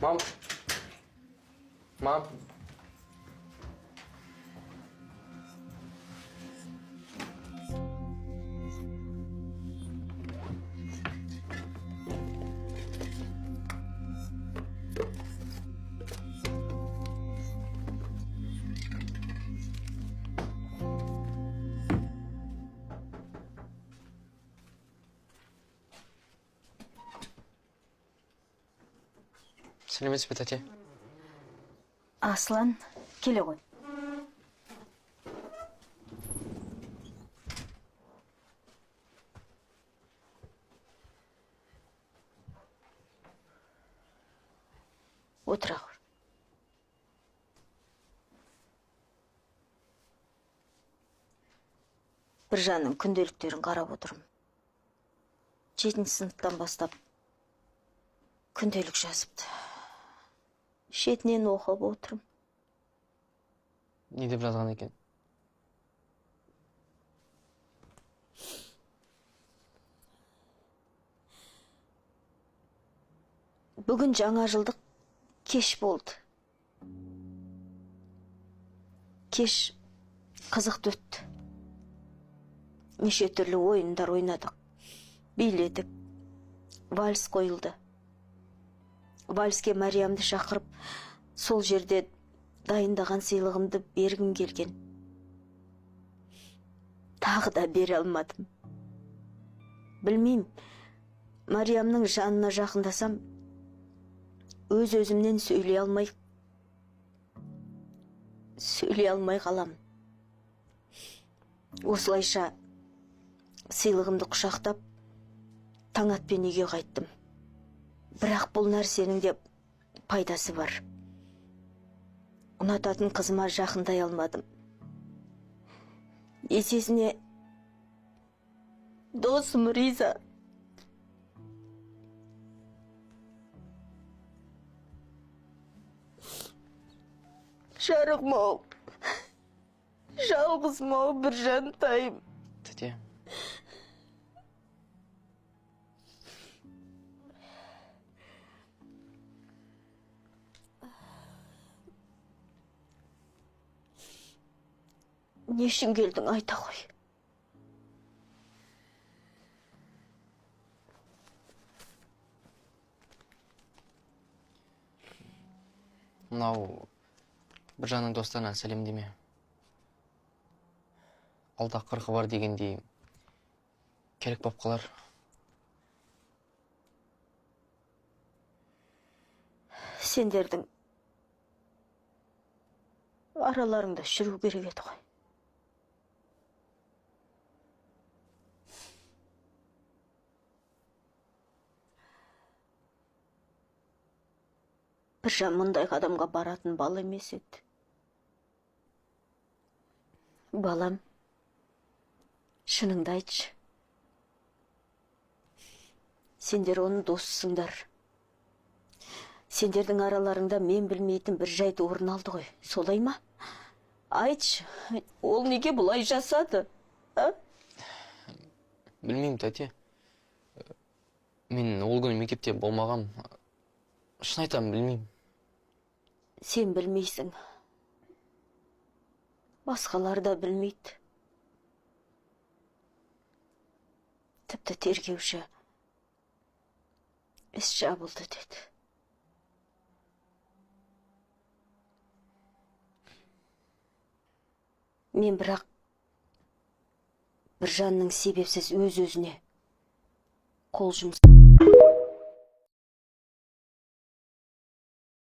Мам. Мам. Сәлеметсіз бе, тәте? Аслан, келе ғой. Отыра ғой. Біржанның күнделіктерін қарап отырмын. 7-ші сыныптан бастап күнделік жазыпты. Шетінен оқып отырмын. Не деп жазған екен? Бүгін жаңа жылдық кеш болды. Кеш қызықты өтті. Неше түрлі ойындар ойнадық. Биледік. Вальс қойылды. Вальске Мариямды шақырып, сол жерде дайындаған сыйлығымды бергім келген. Тағы да бере алмадым. Білмеймін, Мариямның жанына жақындасам, өз-өзімнен сөйлей алмай қалам. Осылайша сыйлығымды құшақтап, таң атпен үйге қайттым. Бірақ бұл нәрсенің де пайдасы бар. Ұнататын қызыма жақындай алмадым. Есесіне досым Риза. Жарығым-ау, жалғызым-ау, Біржантайым. Тәте. Не үшін келдің, айта ғой. Мынау Біржанның достарынан сәлемдеме. Алда қырқы бар дегендей керек боп қалар. Сендердің араларыңда жүру керек еді ғой. Біржан мұндай қадамға баратын бала емес еді. Балам, шыныңды айтшы. Сендер оның досысыңдар. Сендердің араларыңда мен білмейтін бір жайт орын алды ғой. Солай ма? Айтшы, ол неге бұлай жасады? Білмеймін, тәте. Мен ол күні мектепте болмағам. Шын айтам, білмеймін. Сен білмейсің. Басқалар да білмейді. Тіпті тергеуші іс жабылды деді. Мен бірақ Біржанның себепсіз өз-өзіне қол жұмсап